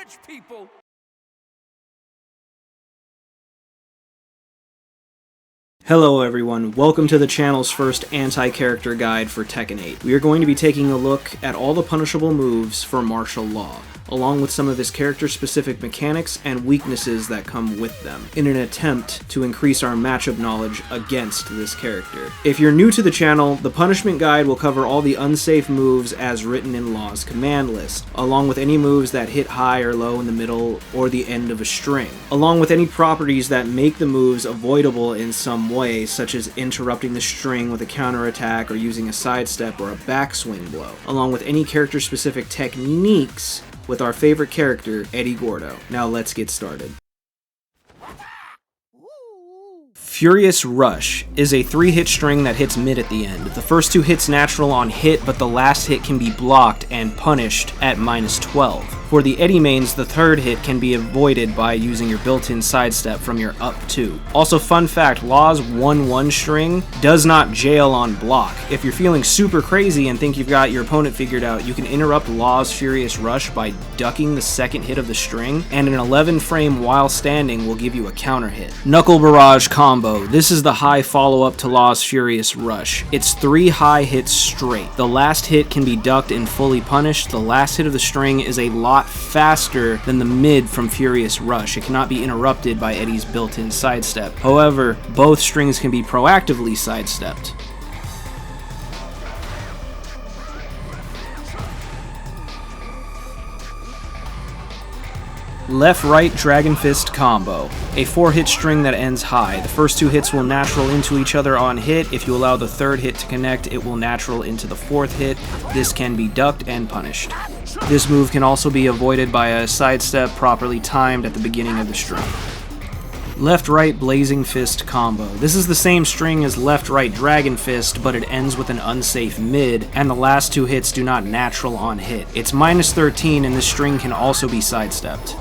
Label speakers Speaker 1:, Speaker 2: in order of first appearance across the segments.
Speaker 1: rich people.
Speaker 2: Hello everyone, welcome to the channel's first anti-character guide for Tekken 8. We are going to be taking a look at all the punishable moves for martial law, along with some of his character-specific mechanics and weaknesses that come with them, in an attempt to increase our matchup knowledge against this character. If you're new to the channel, the punishment guide will cover all the unsafe moves as written in Law's command list, along with any moves that hit high or low in the middle or the end of a string, along with any properties that make the moves avoidable in some way, such as interrupting the string with a counterattack or using a sidestep or a backswing blow, along with any character-specific techniques with our favorite character, Eddie Gordo. Now let's get started. Furious Rush is a 3-hit string that hits mid at the end. The first 2 hits natural on hit, but the last hit can be blocked and punished at -12. For the Eddie mains, the third hit can be avoided by using your built-in sidestep from your up 2. Also, fun fact, Law's 1-1 string does not jail on block. If you're feeling super crazy and think you've got your opponent figured out, you can interrupt Law's Furious Rush by ducking the second hit of the string, and an 11 frame while standing will give you a counter hit. Knuckle Barrage Combo. This is the high follow-up to Law's Furious Rush. It's 3 high hits straight. The last hit can be ducked and fully punished. The last hit of the string is a lot faster than the mid from Furious Rush. It cannot be interrupted by Eddie's built-in sidestep. However, both strings can be proactively sidestepped. Left-right Dragon Fist Combo. A 4-hit string that ends high. The first 2 hits will natural into each other on hit. If you allow the third hit to connect, it will natural into the 4th hit. This can be ducked and punished. This move can also be avoided by a sidestep properly timed at the beginning of the string. Left-right Blazing Fist Combo. This is the same string as left-right Dragon Fist, but it ends with an unsafe mid, and the last 2 hits do not natural on hit. It's -13, and this string can also be sidestepped.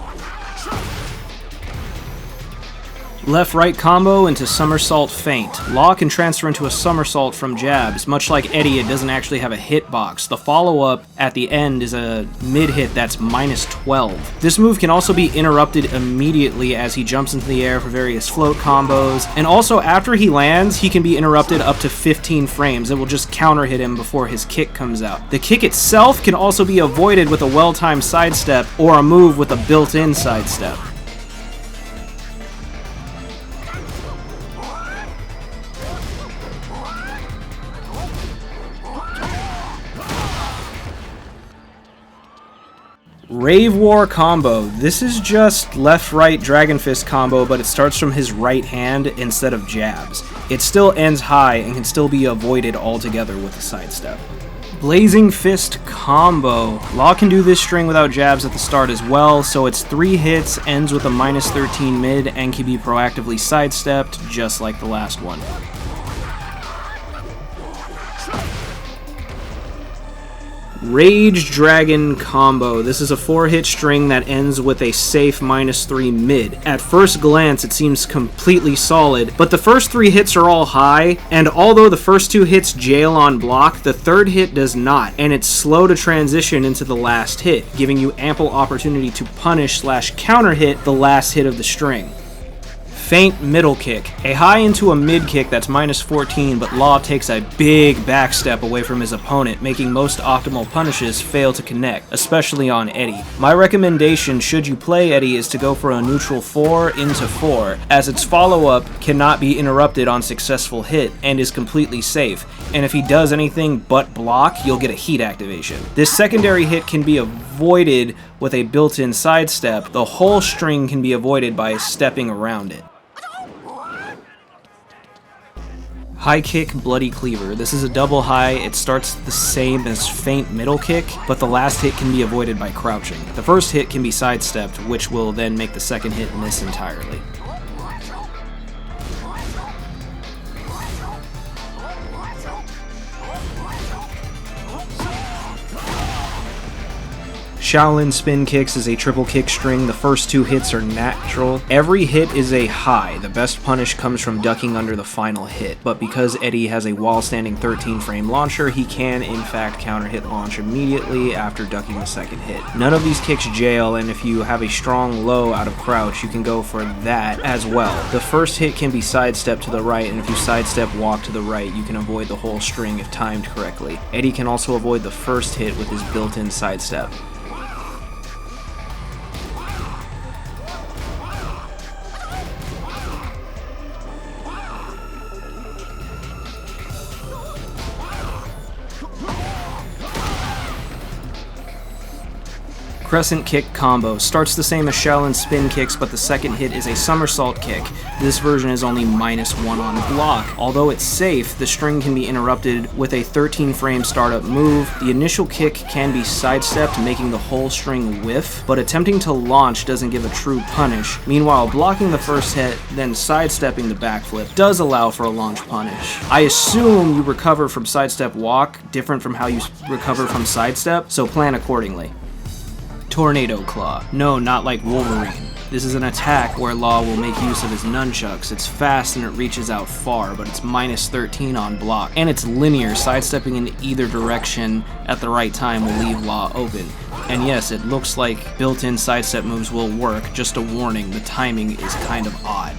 Speaker 2: Left-right combo into somersault feint. Law can transfer into a somersault from jabs. Much like Eddie, it doesn't actually have a hitbox. The follow-up at the end is a mid-hit that's -12. This move can also be interrupted immediately as he jumps into the air for various float combos, and also after he lands, he can be interrupted up to 15 frames. It will just counter-hit him before his kick comes out. The kick itself can also be avoided with a well-timed sidestep or a move with a built-in sidestep. Rave War Combo. This is just left-right Dragon Fist combo, but it starts from his right hand instead of jabs. It still ends high and can still be avoided altogether with a sidestep. Blazing Fist Combo. Law can do this string without jabs at the start as well, so it's 3 hits, ends with a -13 mid, and can be proactively sidestepped just like the last one. Rage Dragon Combo. This is a 4-hit string that ends with a safe -3 mid. At first glance, it seems completely solid, but the first 3 hits are all high, and although the first 2 hits jail on block, the third hit does not, and it's slow to transition into the last hit, giving you ample opportunity to punish/counter hit the last hit of the string. Feint Middle Kick. A high into a mid kick that's -14, but Law takes a big backstep away from his opponent, making most optimal punishes fail to connect, especially on Eddie. My recommendation, should you play Eddie, is to go for a neutral 4 into 4, as its follow-up cannot be interrupted on successful hit and is completely safe, and if he does anything but block, you'll get a heat activation. This secondary hit can be avoided with a built-in sidestep. The whole string can be avoided by stepping around it. High Kick Bloody Cleaver. This is a double high. It starts the same as Feint Middle Kick, but the last hit can be avoided by crouching. The first hit can be sidestepped, which will then make the second hit miss entirely. Shaolin spin kicks is a triple kick string. The first 2 hits are natural. Every hit is a high. The best punish comes from ducking under the final hit. But because Eddie has a while standing 13 frame launcher, he can in fact counter hit launch immediately after ducking the second hit. None of these kicks jail, and if you have a strong low out of crouch, you can go for that as well. The first hit can be sidestepped to the right, and if you sidestep walk to the right, you can avoid the whole string if timed correctly. Eddie can also avoid the first hit with his built-in sidestep. Crescent kick combo starts the same as Shaolin spin kicks, but the second hit is a somersault kick. This version is only -1 on block. Although it's safe, the string can be interrupted with a 13 frame startup move. The initial kick can be sidestepped, making the whole string whiff, but attempting to launch doesn't give a true punish. Meanwhile, blocking the first hit, then sidestepping the backflip does allow for a launch punish. I assume you recover from sidestep walk, different from how you recover from sidestep, so plan accordingly. Tornado Claw. No, not like Wolverine. This is an attack where Law will make use of his nunchucks. It's fast and it reaches out far, but it's -13 on block. And it's linear, sidestepping in either direction at the right time will leave Law open. And yes, it looks like built-in sidestep moves will work, just a warning, the timing is kind of odd.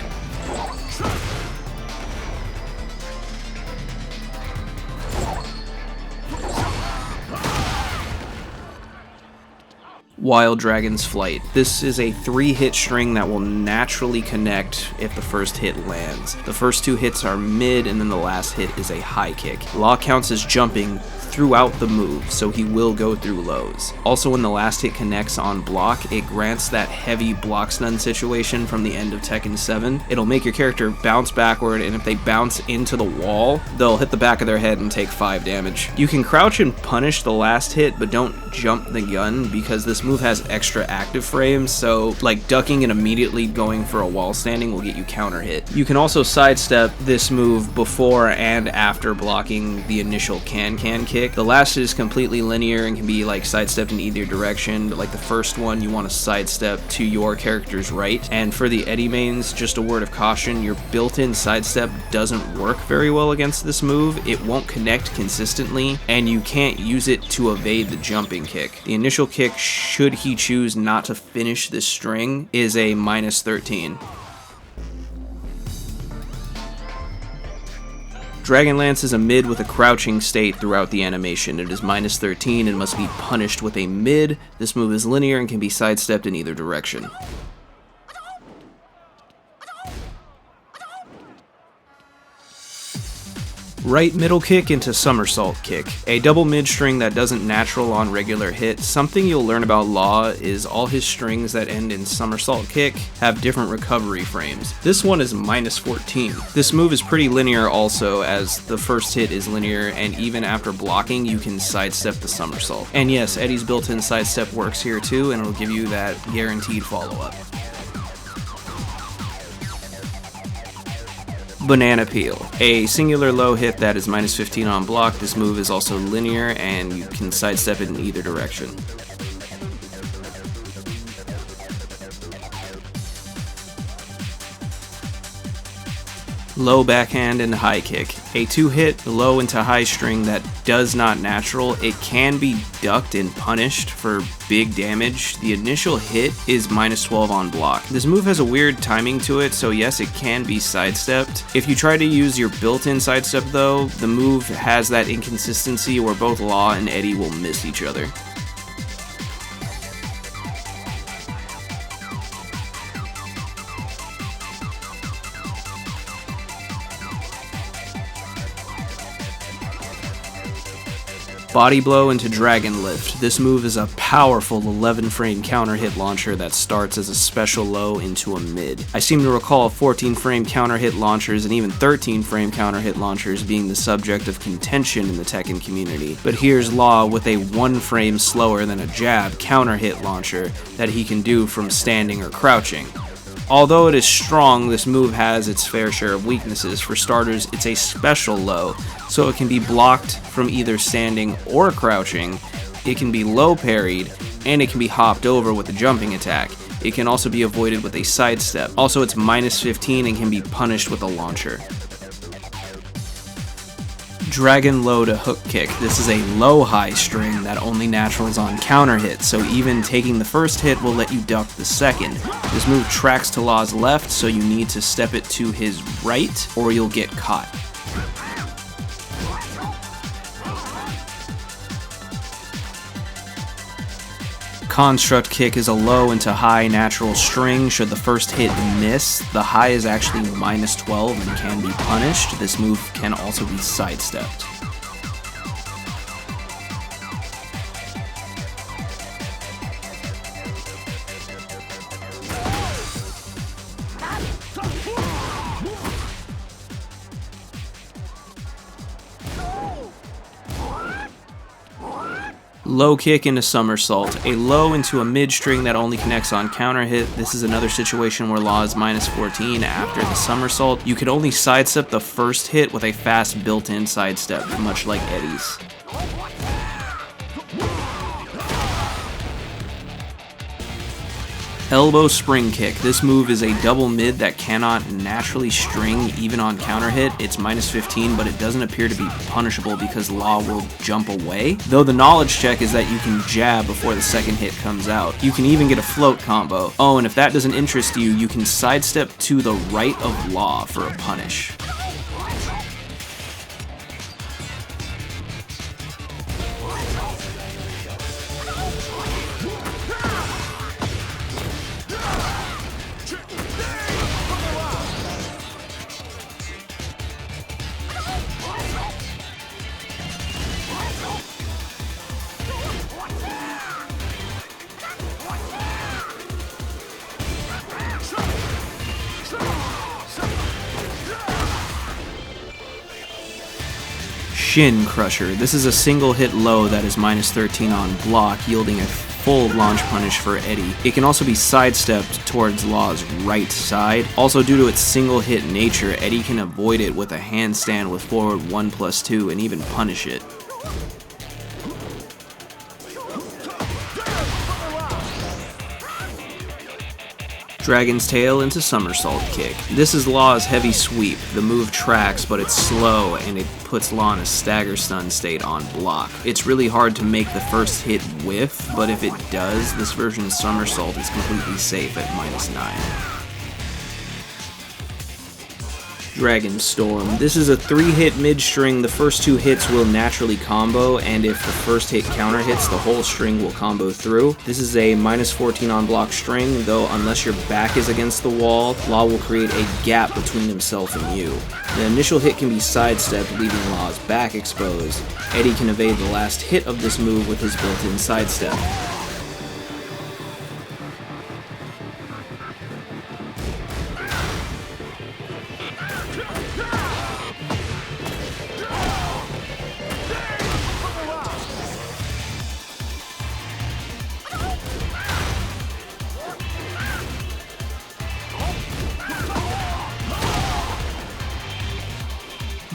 Speaker 2: Wild Dragon's Flight. This is a 3-hit string that will naturally connect if the first hit lands. The first 2 hits are mid, and then the last hit is a high kick. Law counts as jumping throughout the move, so he will go through lows. Also, when the last hit connects on block, it grants that heavy block stun situation from the end of Tekken 7. It'll make your character bounce backward, and if they bounce into the wall, they'll hit the back of their head and take 5 damage. You can crouch and punish the last hit, but don't jump the gun, because this move has extra active frames, so like ducking and immediately going for a wall standing will get you counter hit. You can also sidestep this move before and after blocking the initial can kick. The last is completely linear and can be like sidestepped in either direction, but like the first one you want to sidestep to your character's right. And for the Eddie mains, just a word of caution, your built-in sidestep doesn't work very well against this move. It won't connect consistently, and you can't use it to evade the jumping kick. The initial kick, should he choose not to finish this string, is a -13. Dragonlance is a mid with a crouching state throughout the animation. It is -13 and must be punished with a mid. This move is linear and can be sidestepped in either direction. Right middle kick into somersault kick. A double mid string that doesn't natural on regular hit. Something you'll learn about Law is all his strings that end in somersault kick have different recovery frames. This one is -14. This move is pretty linear also, as the first hit is linear, and even after blocking you can sidestep the somersault. And yes, Eddie's built-in sidestep works here too, and it'll give you that guaranteed follow-up. Banana Peel. A singular low hit that is -15 on block. This move is also linear and you can sidestep it in either direction. Low backhand and high kick. A 2-hit low into high string that does not natural. It can be ducked and punished for big damage. The initial hit is -12 on block. This move has a weird timing to it, so yes, it can be sidestepped. If you try to use your built-in sidestep though, the move has that inconsistency where both Law and Eddie will miss each other. Body Blow into Dragon Lift. This move is a powerful 11 frame counter hit launcher that starts as a special low into a mid. I seem to recall 14 frame counter hit launchers and even 13 frame counter hit launchers being the subject of contention in the Tekken community, but here's Law with a 1 frame slower than a jab counter hit launcher that he can do from standing or crouching. Although it is strong, this move has its fair share of weaknesses. For starters, it's a special low, so it can be blocked from either standing or crouching. It can be low parried, and it can be hopped over with a jumping attack. It can also be avoided with a sidestep. Also, it's minus 15 and can be punished with a launcher. Dragon low to hook kick. This is a low-high string that only naturals on counter hit, so even taking the first hit will let you duck the second. This move tracks to Law's left, so you need to step it to his right, or you'll get caught. Construct kick is a low into high natural string. Should the first hit miss, the high is actually minus 12 and can be punished. This move can also be sidestepped. Low kick into somersault. A low into a mid string that only connects on counter hit. This is another situation where Law is minus 14 after the somersault. You can only sidestep the first hit with a fast built-in sidestep, much like Eddie's. Elbow spring kick. This move is a double mid that cannot naturally string even on counter hit. It's minus 15, but it doesn't appear to be punishable because Law will jump away. Though the knowledge check is that you can jab before the second hit comes out. You can even get a float combo. Oh, and if that doesn't interest you, you can sidestep to the right of Law for a punish. Shin Crusher. This is a single hit low that is minus 13 on block, yielding a full launch punish for Eddie. It can also be sidestepped towards Law's right side. Also, due to its single hit nature, Eddie can avoid it with a handstand with forward 1+2 and even punish it. Dragon's Tail into somersault kick. This is Law's heavy sweep. The move tracks, but it's slow and it puts Law in a stagger stun state on block. It's really hard to make the first hit whiff, but if it does, this version's somersault is completely safe at minus 9. Dragon Storm. This is a 3-hit mid-string. The first 2 hits will naturally combo, and if the first hit counter hits, the whole string will combo through. This is a minus 14 on block string, though unless your back is against the wall, Law will create a gap between himself and you. The initial hit can be sidestepped, leaving Law's back exposed. Eddie can evade the last hit of this move with his built-in sidestep.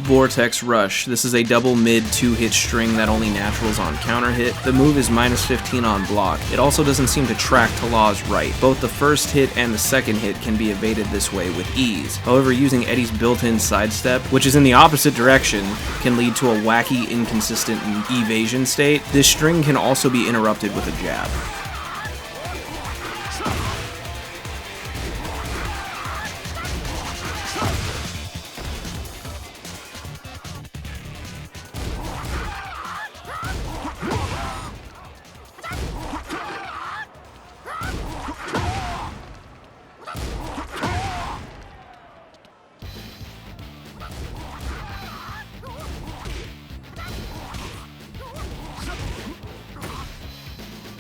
Speaker 2: Vortex Rush. This is a double mid 2-hit string that only naturals on counter hit. The move is minus 15 on block. It also doesn't seem to track to Law's right. Both the first hit and the second hit can be evaded this way with ease. However, using Eddie's built-in sidestep, which is in the opposite direction, can lead to a wacky, inconsistent evasion state. This string can also be interrupted with a jab.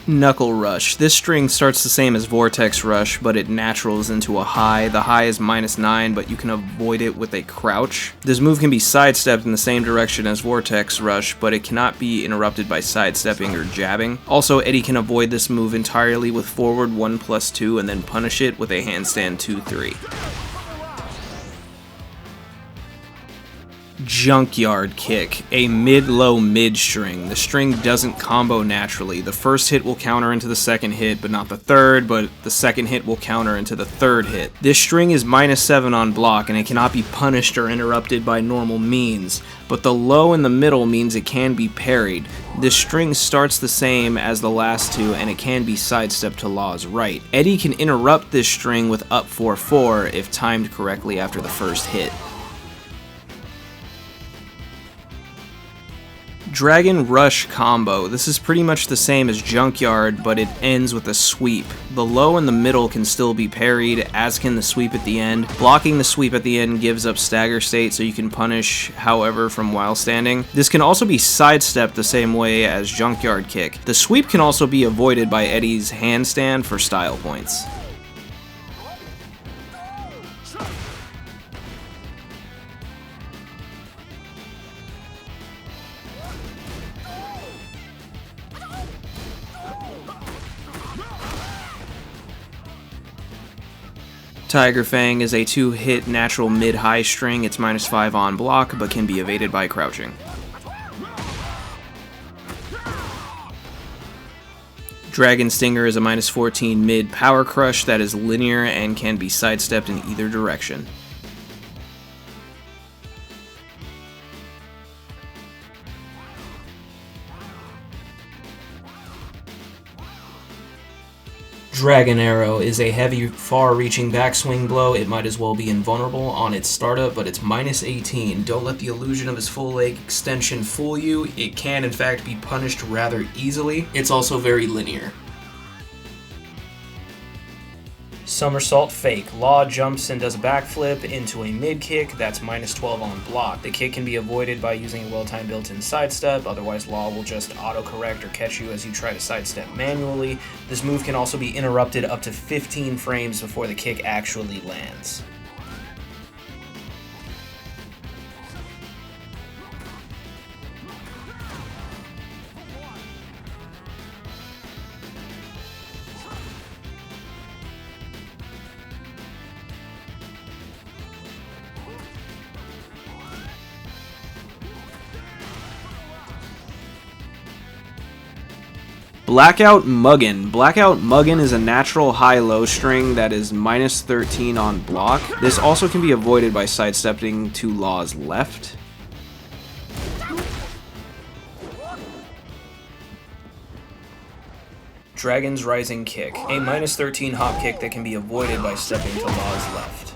Speaker 2: Knuckle Rush. This string starts the same as Vortex Rush, but it naturals into a high. The high is minus 9, but you can avoid it with a crouch. This move can be sidestepped in the same direction as Vortex Rush, but it cannot be interrupted by sidestepping or jabbing. Also, Eddie can avoid this move entirely with forward 1+2 and then punish it with a handstand 2-3. Junkyard Kick, a mid-low mid-string. The string doesn't combo naturally. The first hit will counter into the second hit, but not the third, but the second hit will counter into the third hit. This string is -7 on block, and it cannot be punished or interrupted by normal means, but the low in the middle means it can be parried. This string starts the same as the last two, and it can be sidestepped to Law's right. Eddie can interrupt this string with up 4-4 if timed correctly after the first hit. Dragon Rush combo. This is pretty much the same as Junkyard, but it ends with a sweep. The low in the middle can still be parried, as can the sweep at the end. Blocking the sweep at the end gives up stagger state, so you can punish, however, from while standing. This can also be sidestepped the same way as Junkyard Kick. The sweep can also be avoided by Eddie's handstand for style points. Tiger Fang is a 2-hit natural mid-high string. It's -5 on block, but can be evaded by crouching. Dragon Stinger is a -14 mid power crush that is linear and can be sidestepped in either direction. Dragon Arrow is a heavy, far-reaching backswing blow. It might as well be invulnerable on its startup, but it's -18. Don't let the illusion of his full leg extension fool you. It can, in fact, be punished rather easily. It's also very linear. Somersault Fake. Law jumps and does a backflip into a mid-kick that's -12 on block. The kick can be avoided by using a well-timed built-in sidestep, otherwise Law will just auto-correct or catch you as you try to sidestep manually. This move can also be interrupted up to 15 frames before the kick actually lands. Blackout Muggin. Blackout Muggin is a natural high-low string that is -13 on block. This also can be avoided by sidestepping to Law's left. Dragon's Rising Kick. A -13 hop kick that can be avoided by stepping to Law's left.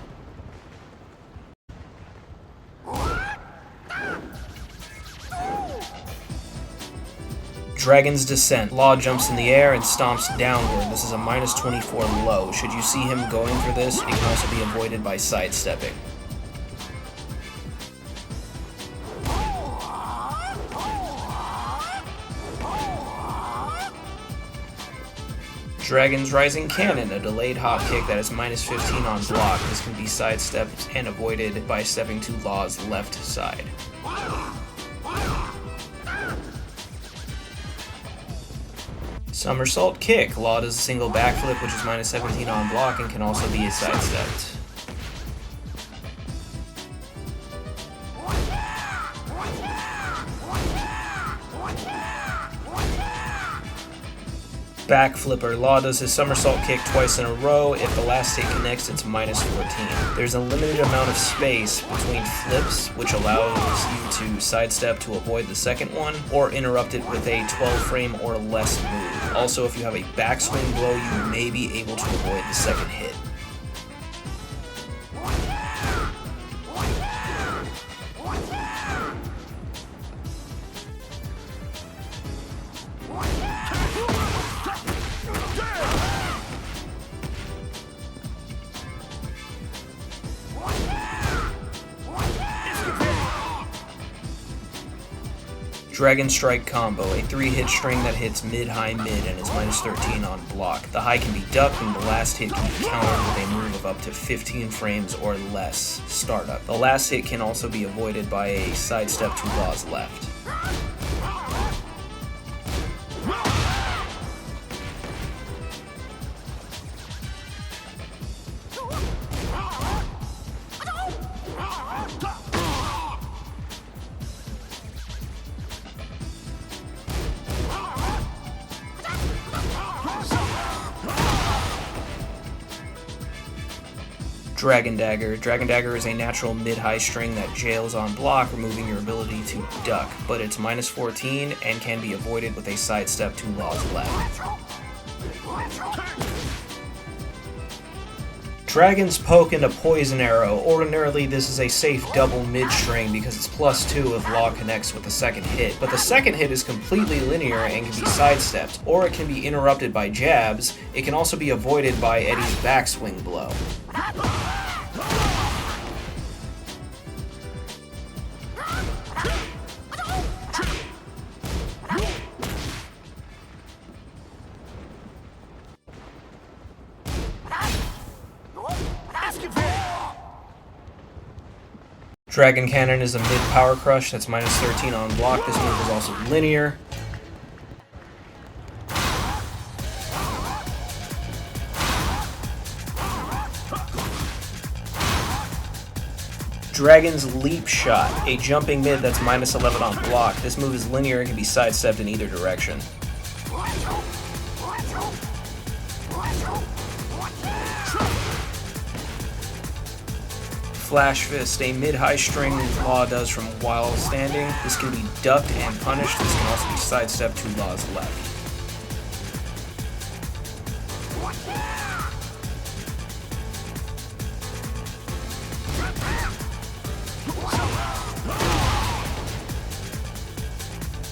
Speaker 2: Dragon's Descent. Law jumps in the air and stomps downward. This is a -24 low. Should you see him going for this, it can also be avoided by sidestepping. Dragon's Rising Cannon, a delayed hop kick that is -15 on block. This can be sidestepped and avoided by stepping to Law's left side. Somersault Kick. Law does a single backflip, which is -17 on block and can also be sidestepped. Backflipper. Law does his somersault kick twice in a row. If the last hit connects, it's -14. There's a limited amount of space between flips, which allows you to sidestep to avoid the second one, or interrupt it with a 12 frame or less move. Also, if you have a backswing blow, you may be able to avoid the second hit. Dragon Strike Combo, a 3-hit string that hits mid-high mid and is -13 on block. The high can be ducked and the last hit can be countered with a move of up to 15 frames or less startup. The last hit can also be avoided by a sidestep to Law's left. Dragon Dagger. Dragon Dagger is a natural mid-high string that jails on block, removing your ability to duck, but it's minus 14 and can be avoided with a sidestep to Law's left. Dragon's Poke into Poison Arrow. Ordinarily, this is a safe double mid-string because it's +2 if Law connects with the second hit, but the second hit is completely linear and can be sidestepped, or it can be interrupted by jabs. It can also be avoided by Eddie's backswing blow. Dragon Cannon is a mid power crush that's minus 13 on block. This move is also linear. Dragon's Leap Shot, a jumping mid that's minus 11 on block. This move is linear and can be sidestepped in either direction. Flash Fist, a mid-high string Law does from while standing. This can be ducked and punished. This can also be sidestepped to Law's left.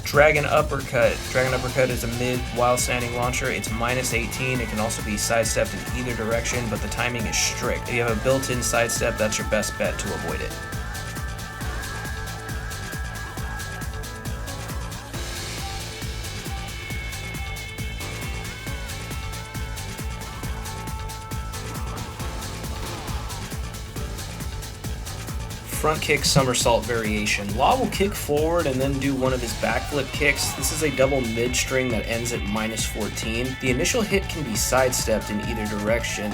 Speaker 2: Dragon Uppercut. Dragon Uppercut is a mid while standing launcher. It's minus 18. It can also be sidestepped in either direction, but the timing is strict. If you have a built-in sidestep, that's your best bet to avoid it. Front kick somersault variation. Law will kick forward and then do one of his backflip kicks. This is a double mid string that ends at minus 14. The initial hit can be sidestepped in either direction,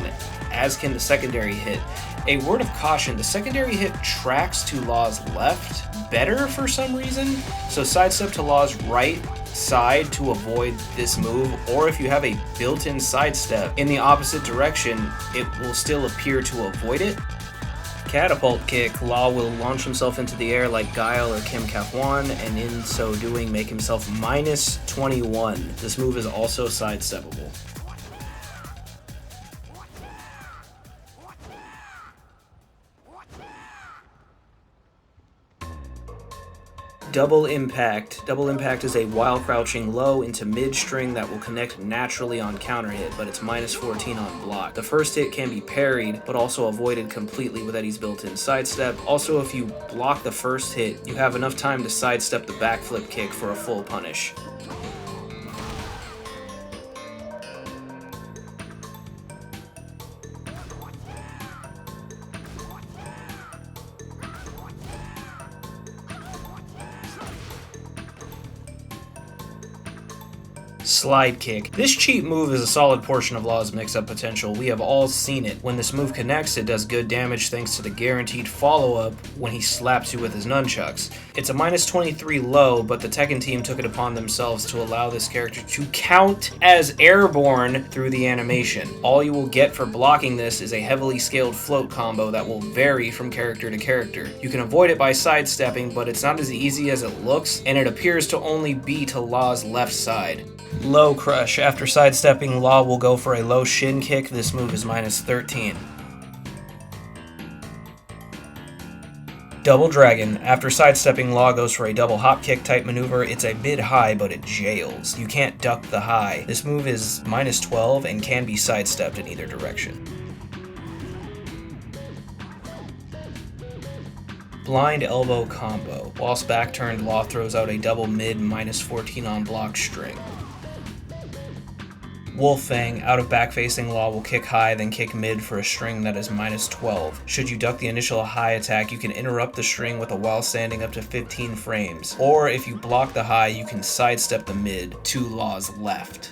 Speaker 2: as can the secondary hit. A word of caution, the secondary hit tracks to Law's left better for some reason, so sidestep to Law's right side to avoid this move, or if you have a built-in sidestep in the opposite direction, it will still appear to avoid it. Catapult Kick. Law will launch himself into the air like Guile or Kim Kap-1, and in so doing make himself minus 21. This move is also sidesteppable. Double Impact. Double Impact is a while crouching low into mid string that will connect naturally on counter hit, but it's minus 14 on block. The first hit can be parried, but also avoided completely with Eddie's built-in sidestep. Also, if you block the first hit, you have enough time to sidestep the backflip kick for a full punish. Slide Kick. This cheap move is a solid portion of Law's mix-up potential. We have all seen it. When this move connects, it does good damage thanks to the guaranteed follow-up when he slaps you with his nunchucks. It's a minus 23 low, but the Tekken team took it upon themselves to allow this character to count as airborne through the animation. All you will get for blocking this is a heavily scaled float combo that will vary from character to character. You can avoid it by sidestepping, but it's not as easy as it looks, and it appears to only be to Law's left side. Low Crush. After sidestepping, Law will go for a low shin kick. This move is minus 13. Double Dragon. After sidestepping, Law goes for a double hop kick type maneuver. It's a mid-high, but it jails. You can't duck the high. This move is minus 12 and can be sidestepped in either direction. Blind Elbow Combo. Whilst back turned, Law throws out a double mid minus 14 on block string. Wolf Fang. Out of back facing, Law will kick high, then kick mid for a string that is minus 12. Should you duck the initial high attack, you can interrupt the string with a while standing up to 15 frames. Or if you block the high, you can sidestep the mid to Law's left.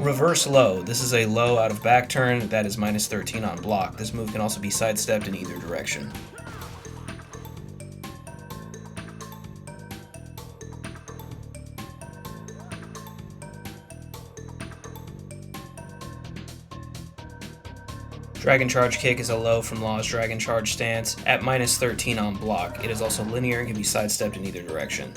Speaker 2: Reverse low. This is a low out of back turn that is -13 on block. This move can also be sidestepped in either direction. Dragon Charge Kick is a low from Law's Dragon Charge stance at -13 on block. It is also linear and can be sidestepped in either direction.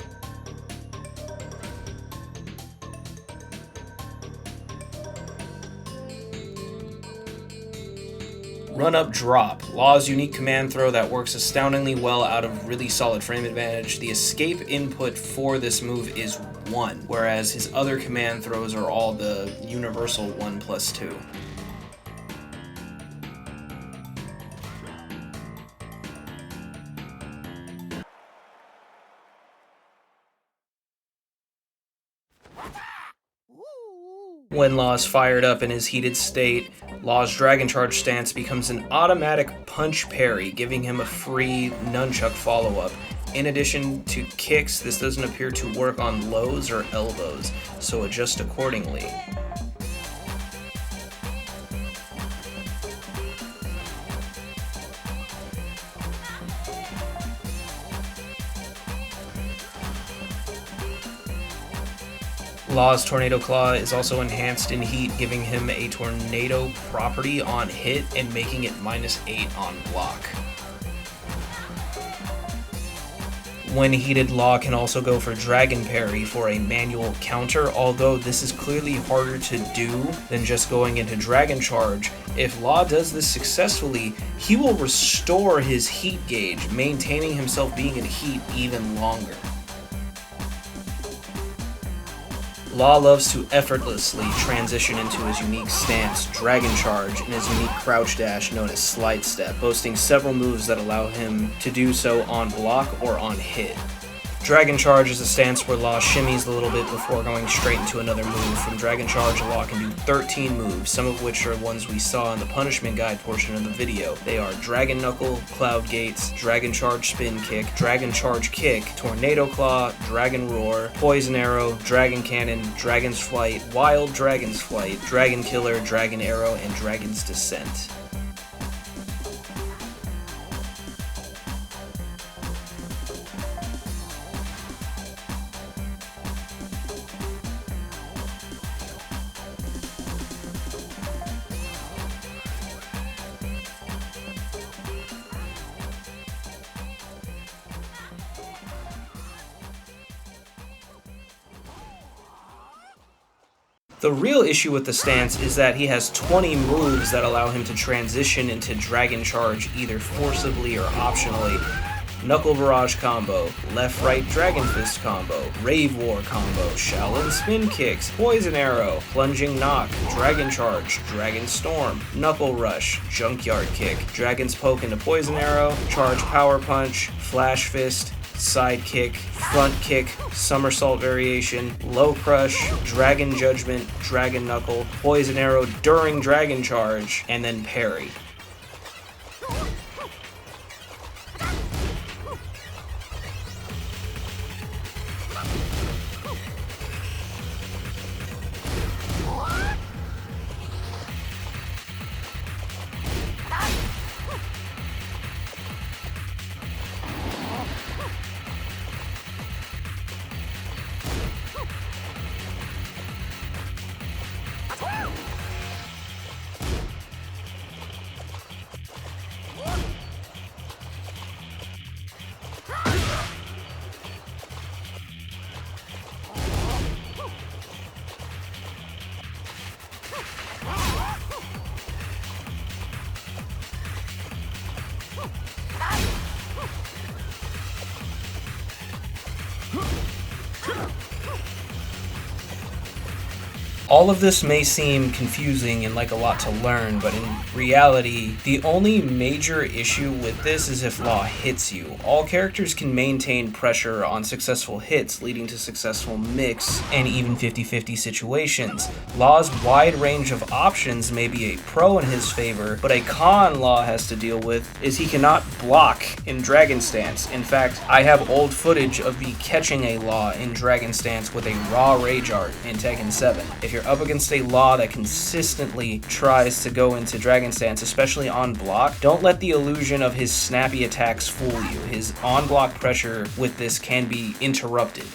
Speaker 2: Run Up Drop. Law's unique command throw that works astoundingly well out of really solid frame advantage. The escape input for this move is 1, whereas his other command throws are all the universal 1+2. When Law is fired up in his heated state, Law's Dragon Charge stance becomes an automatic punch parry, giving him a free nunchuck follow-up. In addition to kicks, this doesn't appear to work on lows or elbows, so adjust accordingly. Law's Tornado Claw is also enhanced in heat, giving him a tornado property on hit and making it -8 on block. When heated, Law can also go for Dragon Parry for a manual counter, although this is clearly harder to do than just going into Dragon Charge. If Law does this successfully, he will restore his heat gauge, maintaining himself being in heat even longer. Law loves to effortlessly transition into his unique stance, Dragon Charge, and his unique crouch dash known as Slide Step, boasting several moves that allow him to do so on block or on hit. Dragon Charge is a stance where Law shimmies a little bit before going straight into another move. From Dragon Charge, Law can do 13 moves, some of which are ones we saw in the punishment guide portion of the video. They are Dragon Knuckle, Cloud Gates, Dragon Charge Spin Kick, Dragon Charge Kick, Tornado Claw, Dragon Roar, Poison Arrow, Dragon Cannon, Dragon's Flight, Wild Dragon's Flight, Dragon Killer, Dragon Arrow, and Dragon's Descent. The real issue with the stance is that he has 20 moves that allow him to transition into Dragon Charge either forcibly or optionally. Knuckle Barrage combo, left-right Dragon Fist combo, Rave War combo, Shaolin Spin Kicks, Poison Arrow, Plunging Knock, Dragon Charge, Dragon Storm, Knuckle Rush, Junkyard Kick, Dragon's Poke into Poison Arrow, Charge Power Punch, Flash Fist, Side Kick, Front Kick, Somersault Variation, Low Crush, Dragon Judgment, Dragon Knuckle, Poison Arrow during Dragon Charge, and then parry. All of this may seem confusing and like a lot to learn, but in reality, the only major issue with this is if Law hits you. All characters can maintain pressure on successful hits, leading to successful mix and even 50-50 situations. Law's wide range of options may be a pro in his favor, but a con Law has to deal with is he cannot block in Dragon Stance. In fact, I have old footage of me catching a Law in Dragon Stance with a raw Rage Art in Tekken 7. If you're you're up against a Law that consistently tries to go into Dragon Stance, especially on block, don't let the illusion of his snappy attacks fool you. His on-block pressure with this can be interrupted.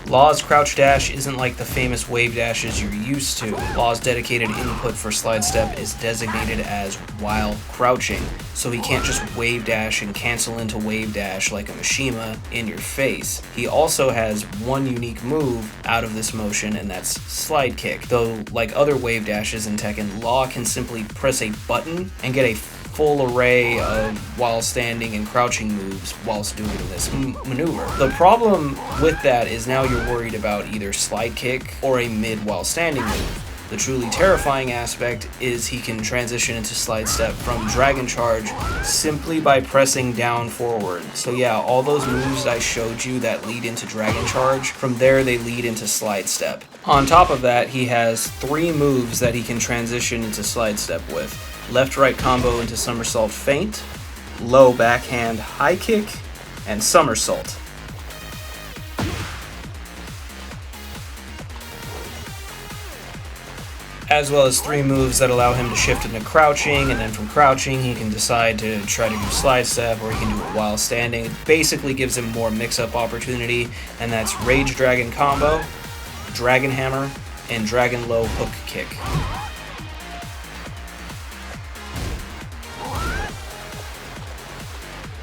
Speaker 2: Law's crouch dash isn't like the famous wave dashes you're used to. Law's dedicated input for slide step is designated as while crouching, so he can't just wave dash and cancel into wave dash like a Mishima in your face. He also has one unique move out of this motion, and that's slide kick. Though, like other wave dashes in Tekken, Law can simply press a button and get a full array of while standing and crouching moves whilst doing this maneuver. The problem with that is now you're worried about either slide kick or a mid while standing move. The truly terrifying aspect is he can transition into slide step from Dragon Charge simply by pressing down forward. So yeah, all those moves I showed you that lead into Dragon Charge, from there they lead into slide step. On top of that, he has 3 moves that he can transition into slide step with. Left-right combo into somersault feint, low backhand high kick, and somersault. As well as 3 moves that allow him to shift into crouching, and then from crouching he can decide to try to do slide step, or he can do it while standing. It basically gives him more mix-up opportunity, and that's Rage Dragon combo, Dragon Hammer, and Dragon Low hook kick.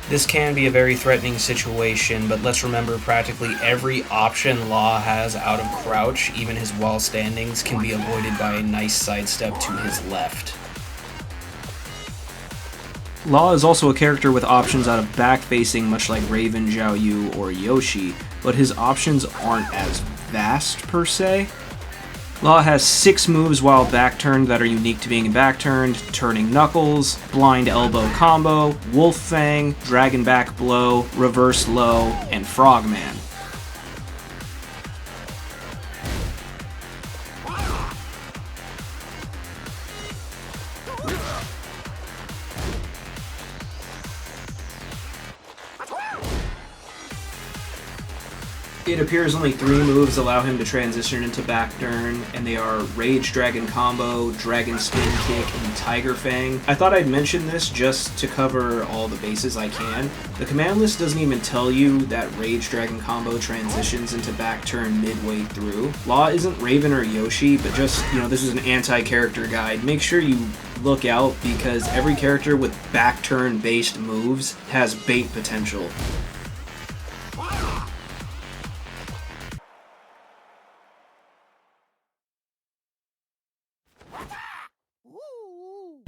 Speaker 2: This can be a very threatening situation, but let's remember practically every option Law has out of crouch, even his while standings, can be avoided by a nice sidestep to his left. Law is also a character with options out of back-facing, much like Raven, Zhao Yu, or Yoshi, but his options aren't as vast per se. Law has 6 moves while back-turned that are unique to being back-turned: Turning Knuckles, Blind Elbow Combo, Wolf Fang, Dragon Back Blow, Reverse Low, and Frogman. It appears only 3 moves allow him to transition into back turn, and they are Rage Dragon Combo, Dragon Spin Kick, and Tiger Fang. I thought I'd mention this just to cover all the bases I can. The command list doesn't even tell you that Rage Dragon Combo transitions into back turn midway through. Law isn't Raven or Yoshi, but just, this is an anti-character guide. Make sure you look out, because every character with back turn based moves has bait potential.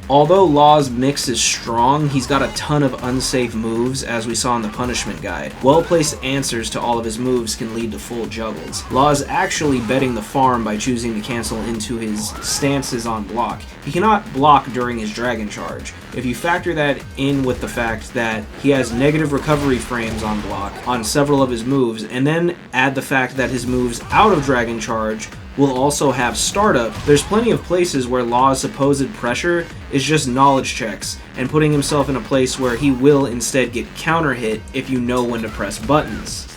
Speaker 2: Although Law's mix is strong, he's got a ton of unsafe moves, as we saw in the punishment guide. Well-placed answers to all of his moves can lead to full juggles. Law is actually betting the farm by choosing to cancel into his stances on block. He cannot block during his Dragon Charge. If you factor that in with the fact that he has negative recovery frames on block on several of his moves, and then add the fact that his moves out of Dragon Charge will also have startup, there's plenty of places where Law's supposed pressure is just knowledge checks, and putting himself in a place where he will instead get counter hit if you know when to press buttons.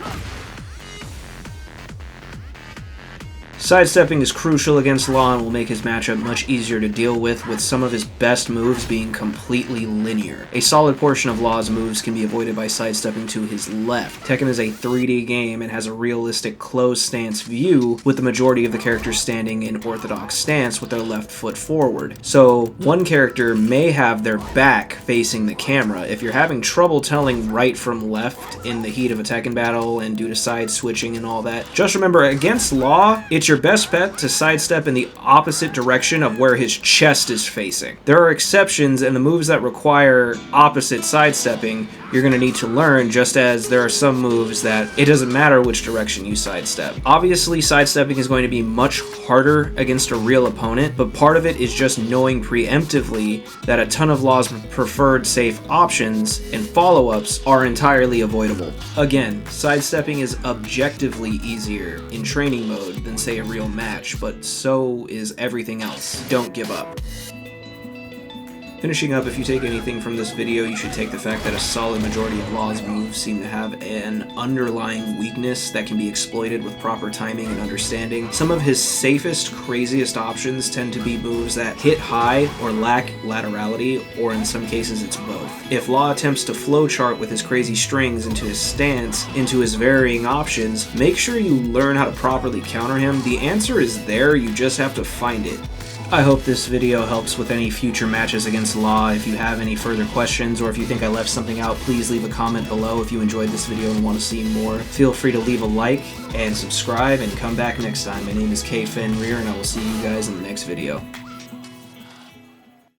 Speaker 2: Sidestepping is crucial against Law and will make his matchup much easier to deal with some of his best moves being completely linear. A solid portion of Law's moves can be avoided by sidestepping to his left. Tekken is a 3D game and has a realistic closed stance view, with the majority of the characters standing in orthodox stance with their left foot forward. So one character may have their back facing the camera. If you're having trouble telling right from left in the heat of a Tekken battle and due to side switching and all that, just remember, against Law, it's your best bet to sidestep in the opposite direction of where his chest is facing. There are exceptions, and the moves that require opposite sidestepping you're going to need to learn, just as there are some moves that it doesn't matter which direction you sidestep. Obviously, sidestepping is going to be much harder against a real opponent, but part of it is just knowing preemptively that a ton of Law's preferred safe options and follow-ups are entirely avoidable. Again, sidestepping is objectively easier in training mode than, say, a real match, but so is everything else. Don't give up. Finishing up, if you take anything from this video, you should take the fact that a solid majority of Law's moves seem to have an underlying weakness that can be exploited with proper timing and understanding. Some of his safest, craziest options tend to be moves that hit high or lack laterality, or in some cases it's both. If Law attempts to flowchart with his crazy strings into his stance, into his varying options, make sure you learn how to properly counter him. The answer is there, you just have to find it. I hope this video helps with any future matches against Law. If you have any further questions, or if you think I left something out, please leave a comment below. If you enjoyed this video and want to see more, feel free to leave a like and subscribe and come back next time. My name is K Fenrir, and I will see you guys in the next video.